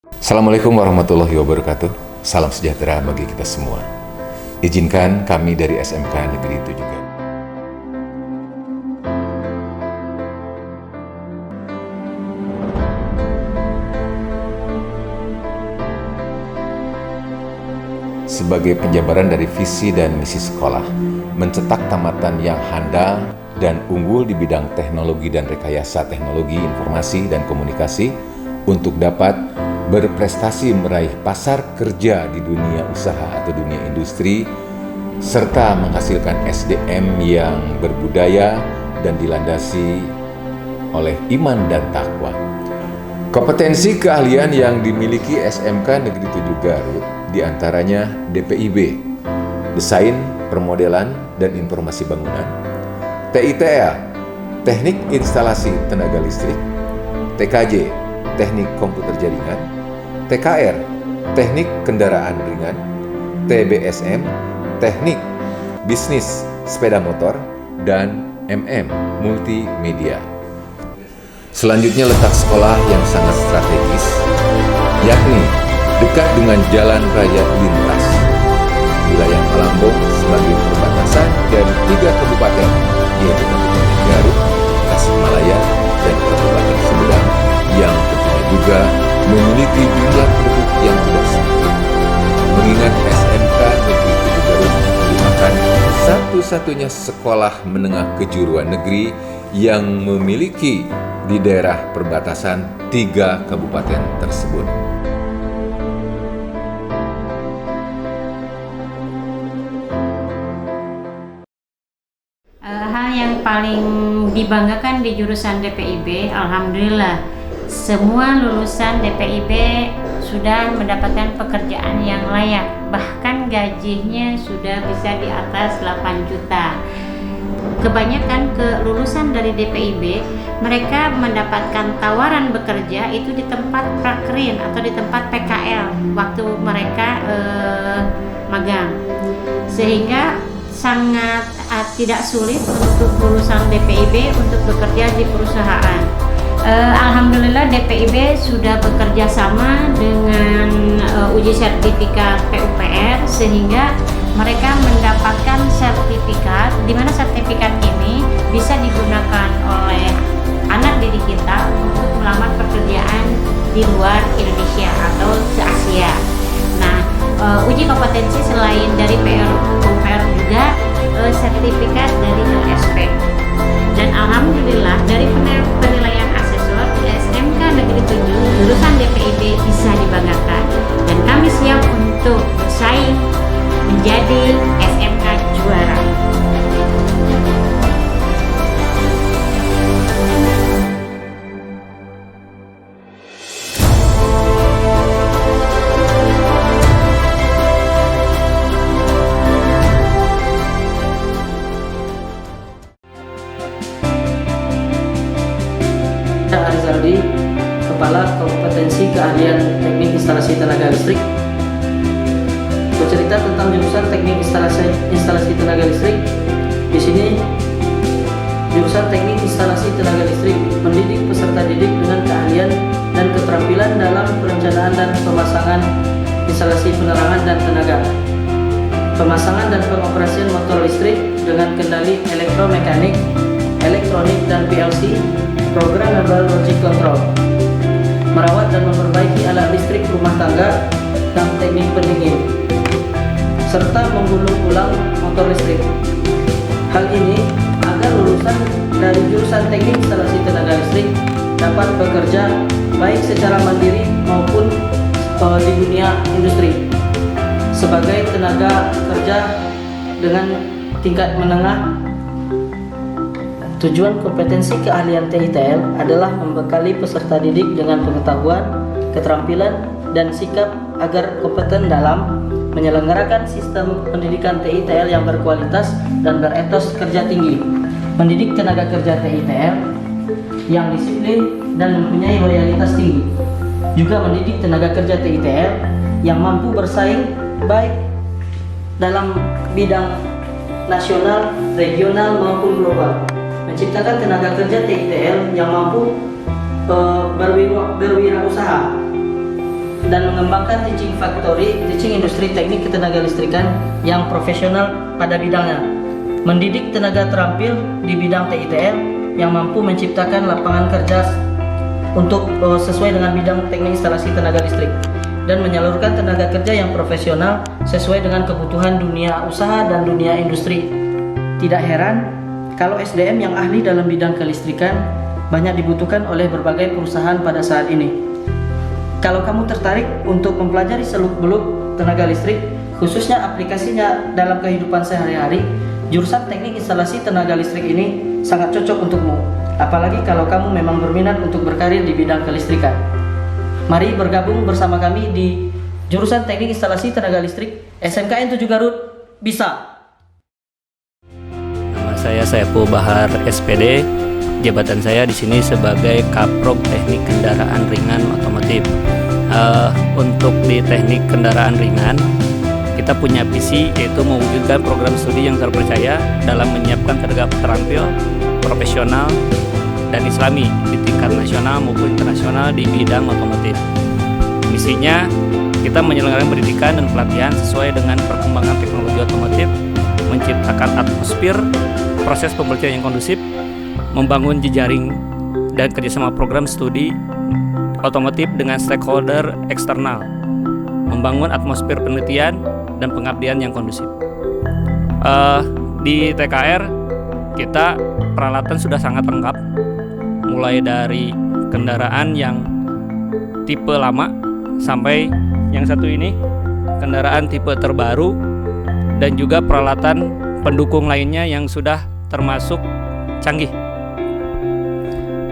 Assalamualaikum warahmatullahi wabarakatuh. Salam sejahtera bagi kita semua. Izinkan kami dari SMK Negeri 7 Garut sebagai penjabaran dari visi dan misi sekolah, mencetak tamatan yang handal dan unggul di bidang teknologi dan rekayasa teknologi informasi dan komunikasi untuk dapat berprestasi meraih pasar kerja di dunia usaha atau dunia industri, serta menghasilkan SDM yang berbudaya dan dilandasi oleh iman dan takwa. Kompetensi keahlian yang dimiliki SMK Negeri 7 Garut diantaranya DPIB, Desain, Permodelan, dan Informasi Bangunan, TITL, Teknik Instalasi Tenaga Listrik, TKJ, Teknik Komputer Jaringan, TKR, Teknik Kendaraan Ringan, TBSM, Teknik Bisnis Sepeda Motor, dan MM, Multimedia. Selanjutnya letak sekolah yang sangat strategis, yakni dekat dengan jalan raya lintas, wilayah Malambong sebagai perbatasan dari 3 kabupaten, yaitu Kabupaten Garut, Tasikmalaya, dan Kabupaten Sumedang, yang tentunya juga memiliki jumlah penduduk yang tidak sedikit. Mengingat SMK Negeri 7 Garut merupakan satu-satunya sekolah menengah kejuruan negeri yang memiliki di daerah perbatasan 3 kabupaten tersebut. Hal yang paling dibanggakan di jurusan DPIB, alhamdulillah semua lulusan DPIB sudah mendapatkan pekerjaan yang layak, bahkan gajinya sudah bisa di atas 8 juta. Kebanyakan lulusan dari DPIB, mereka mendapatkan tawaran bekerja itu di tempat prakerin atau di tempat PKL waktu mereka magang, sehingga sangat tidak sulit untuk lulusan DPIB untuk bekerja di perusahaan. Alhamdulillah DPIB sudah bekerja sama dengan uji sertifikat PUPR, sehingga mereka mendapatkan sertifikat, di mana sertifikat ini bisa digunakan oleh anak didik kita untuk melamar pekerjaan di luar Indonesia atau se-Asia. Nah, uji kompetensi selain dari PUPR juga sertifikat dari LSP. Dan alhamdulillah dari penilaian asesor SMK Negeri 7 jurusan DPIB bisa dibanggakan, dan kami siap untuk bersaing menjadi SMK juara. Arizaldi, Kepala Kompetensi Keahlian Teknik Instalasi Tenaga Listrik, bercerita tentang jurusan Teknik Instalasi Tenaga Listrik. Di sini jurusan Teknik Instalasi Tenaga Listrik mendidik peserta didik dengan keahlian dan keterampilan dalam perencanaan dan pemasangan instalasi penerangan dan tenaga, pemasangan dan pengoperasian motor listrik dengan kendali elektromekanik, elektronik dan PLC, programmable logic control, merawat dan memperbaiki alat listrik rumah tangga dan teknik pendingin, serta menggulung ulang motor listrik. Hal ini agar lulusan dari jurusan Teknik Instalasi Tenaga Listrik dapat bekerja baik secara mandiri maupun di dunia industri sebagai tenaga kerja dengan tingkat menengah. Tujuan kompetensi keahlian TITL adalah membekali peserta didik dengan pengetahuan, keterampilan, dan sikap agar kompeten dalam menyelenggarakan sistem pendidikan TITL yang berkualitas dan beretos kerja tinggi, mendidik tenaga kerja TITL yang disiplin dan mempunyai loyalitas tinggi, juga mendidik tenaga kerja TITL yang mampu bersaing baik dalam bidang nasional, regional maupun global, menciptakan tenaga kerja TITL yang mampu berwirausaha dan mengembangkan teaching factory, teaching industri teknik ketenaga listrikan yang profesional pada bidangnya. Mendidik tenaga terampil di bidang TITL yang mampu menciptakan lapangan kerja untuk sesuai dengan bidang teknik instalasi tenaga listrik dan menyalurkan tenaga kerja yang profesional sesuai dengan kebutuhan dunia usaha dan dunia industri. Tidak heran kalau SDM yang ahli dalam bidang kelistrikan banyak dibutuhkan oleh berbagai perusahaan pada saat ini. Kalau kamu tertarik untuk mempelajari seluk-beluk tenaga listrik, khususnya aplikasinya dalam kehidupan sehari-hari, jurusan teknik instalasi tenaga listrik ini sangat cocok untukmu. Apalagi kalau kamu memang berminat untuk berkarir di bidang kelistrikan. Mari bergabung bersama kami di jurusan teknik instalasi tenaga listrik SMKN 7 Garut. Bisa! Nama saya Saiful Bahar SPD. Jabatan saya di sini sebagai Kaprog Teknik Kendaraan Ringan Otomotif. Untuk di teknik kendaraan ringan, kita punya visi yaitu mewujudkan program studi yang terpercaya dalam menyiapkan tenaga terampil, profesional, dan islami di tingkat nasional maupun internasional di bidang otomotif. Misinya, kita menyelenggarakan pendidikan dan pelatihan sesuai dengan perkembangan teknologi otomotif, menciptakan atmosfer proses pembelajaran yang kondusif, membangun jejaring dan kerjasama program studi otomotif dengan stakeholder eksternal, membangun atmosfer penelitian dan pengabdian yang kondusif. Di TKR kita peralatan sudah sangat lengkap, mulai dari kendaraan yang tipe lama sampai yang satu ini kendaraan tipe terbaru dan juga peralatan pendukung lainnya yang sudah termasuk canggih.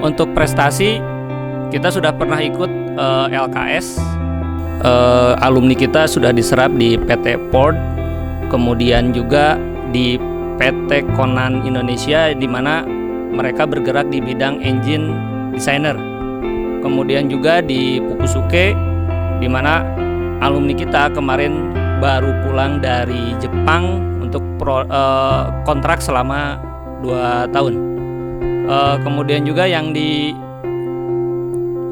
Untuk prestasi, kita sudah pernah ikut LKS. Alumni kita sudah diserap di PT Ford, kemudian juga di PT Conan Indonesia, di mana mereka bergerak di bidang engine designer. Kemudian juga di Fukusuke, di mana alumni kita kemarin baru pulang dari Jepang untuk kontrak selama 2 tahun. Kemudian juga yang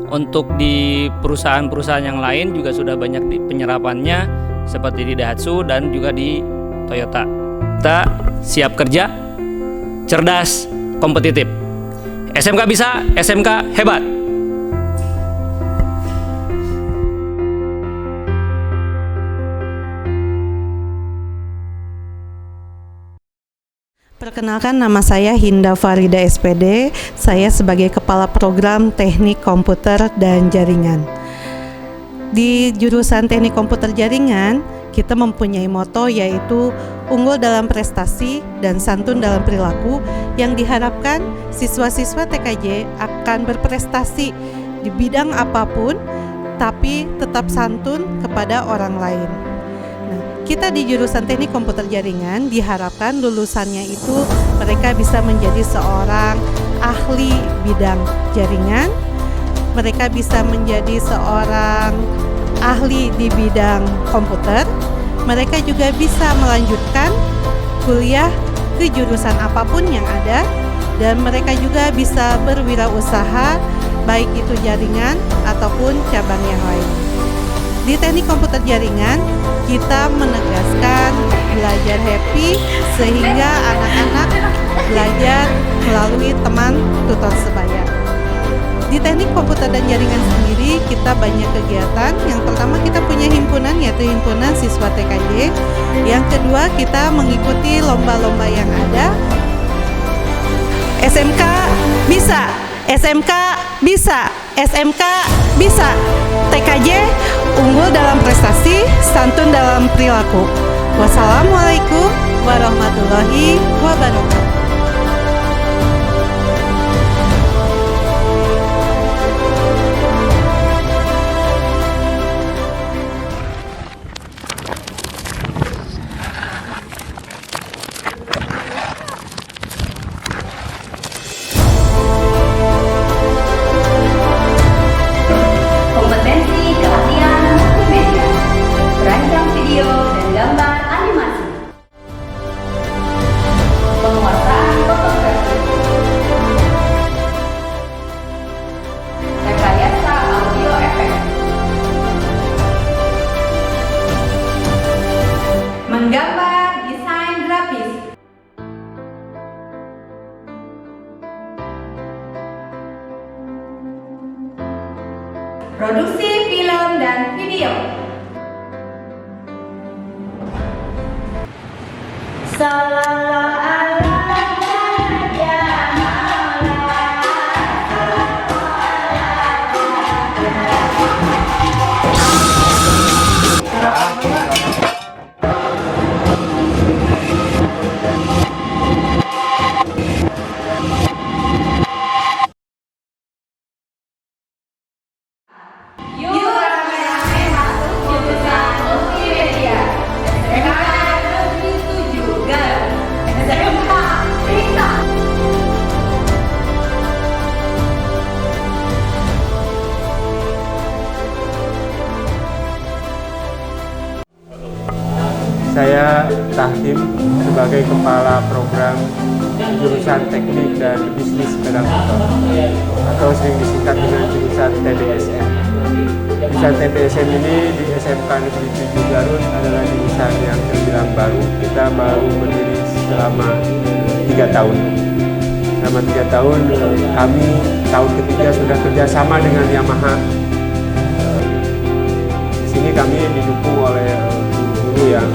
untuk di perusahaan-perusahaan yang lain juga sudah banyak di penyerapannya, seperti di Daihatsu dan juga di Toyota. Kita siap kerja, cerdas, kompetitif. SMK bisa, SMK hebat. Perkenalkan, nama saya Hinda Farida SPD. Saya sebagai Kepala Program Teknik Komputer dan Jaringan. Di jurusan Teknik Komputer Jaringan, kita mempunyai moto yaitu unggul dalam prestasi dan santun dalam perilaku, yang diharapkan siswa-siswa TKJ akan berprestasi di bidang apapun, tapi tetap santun kepada orang lain. Kita di jurusan Teknik Komputer Jaringan diharapkan lulusannya itu mereka bisa menjadi seorang ahli bidang jaringan, mereka bisa menjadi seorang ahli di bidang komputer, mereka juga bisa melanjutkan kuliah ke jurusan apapun yang ada, dan mereka juga bisa berwirausaha baik itu jaringan ataupun cabang yang lain. Di Teknik Komputer Jaringan, kita menegaskan belajar happy sehingga anak-anak belajar melalui teman tutor sebaya. Di Teknik Komputer dan Jaringan sendiri, kita banyak kegiatan. Yang pertama, kita punya himpunan, yaitu Himpunan Siswa TKJ. Yang kedua, kita mengikuti lomba-lomba yang ada. SMK bisa, SMK bisa, SMK bisa. TKJ unggul dalam prestasi, santun dalam perilaku. Wassalamualaikum warahmatullahi wabarakatuh. Kompetensi keahlian multimedia, perancang video dan gambar animasi, penguasaan film dan video. Sallallahu alaihi ya Saya Tahkim sebagai Kepala Program Jurusan Teknik dan Bisnis Sepeda Motor atau sering disingkat dengan jurusan TBSM. Jurusan TBSM ini di SMK Negeri 7 Garut adalah jurusan yang terbilang baru. Kita baru berdiri selama 3 tahun. Selama 3 tahun kami tahun ketiga sudah kerjasama dengan Yamaha. Di sini kami didukung oleh guru yang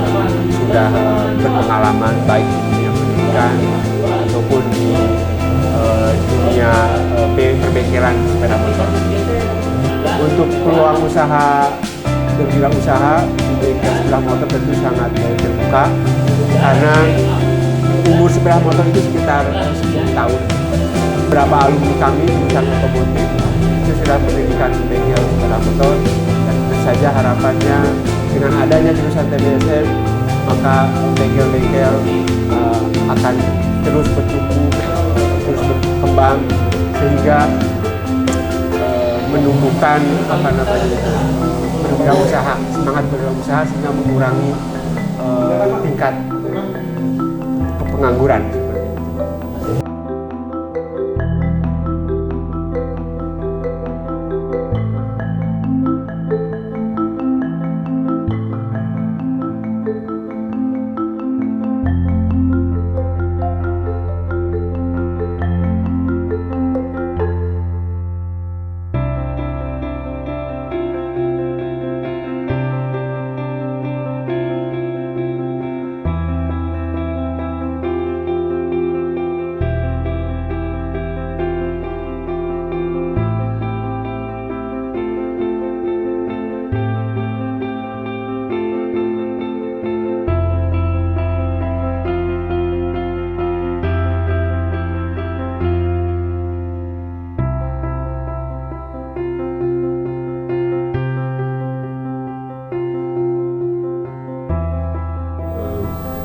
sudah berpengalaman baik di dunia pendidikan ataupun di dunia perbengkelan sepeda motor. Untuk peluang usaha berwirausaha di bengkel sepeda motor tentu sangat terbuka karena umur sepeda motor itu sekitar 10 tahun. Beberapa alumni kami jurusan otomotif itu sudah pendidikan di bengkel sepeda motor dan tentu saja harapannya dengan adanya jurusan TBSM maka bengkel-bengkel akan terus bertumbuh, terus berkembang sehingga menumbuhkan berwirausaha, semangat berwirausaha sehingga mengurangi tingkat pengangguran.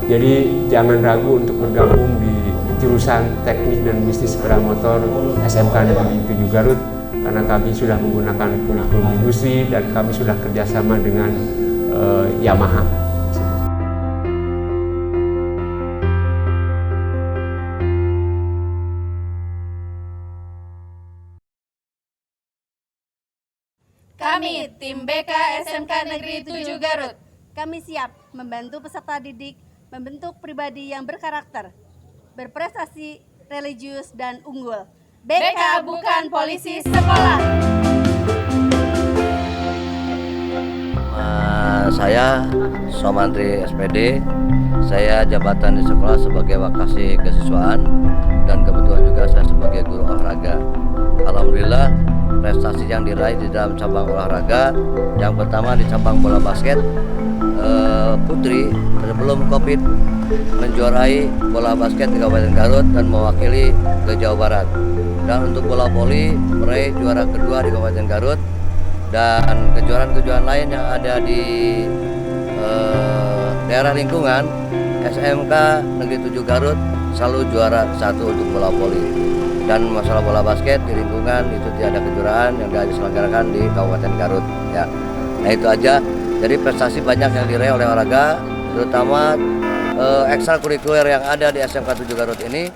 Jadi jangan ragu untuk bergabung di jurusan Teknik dan Bisnis Sepeda Motor SMK Negeri 7 Garut karena kami sudah menggunakan kurikulum industri dan kami sudah kerjasama dengan Yamaha. Kami, tim BK SMK Negeri 7 Garut, kami siap membantu peserta didik membentuk pribadi yang berkarakter, berprestasi, religius, dan unggul. BK bukan polisi sekolah. Saya Somantri SPD, saya jabatan di sekolah sebagai wakasi kesiswaan dan kebetulan juga saya sebagai guru olahraga. Alhamdulillah prestasi yang diraih di dalam cabang olahraga, yang pertama di cabang bola basket, putri sebelum COVID menjuarai bola basket di Kabupaten Garut dan mewakili ke Jawa Barat. Dan untuk bola voli meraih juara kedua di Kabupaten Garut dan kejuaraan-kejuaraan lain yang ada di daerah lingkungan SMK Negeri 7 Garut selalu juara 1 untuk bola voli. Dan masalah bola basket di lingkungan itu tidak ada kejuaraan yang diselenggarakan di Kabupaten Garut. Ya, nah itu aja. Jadi prestasi banyak yang diraih oleh olahraga, terutama ekstrakurikuler yang ada di SMK 7 Garut ini.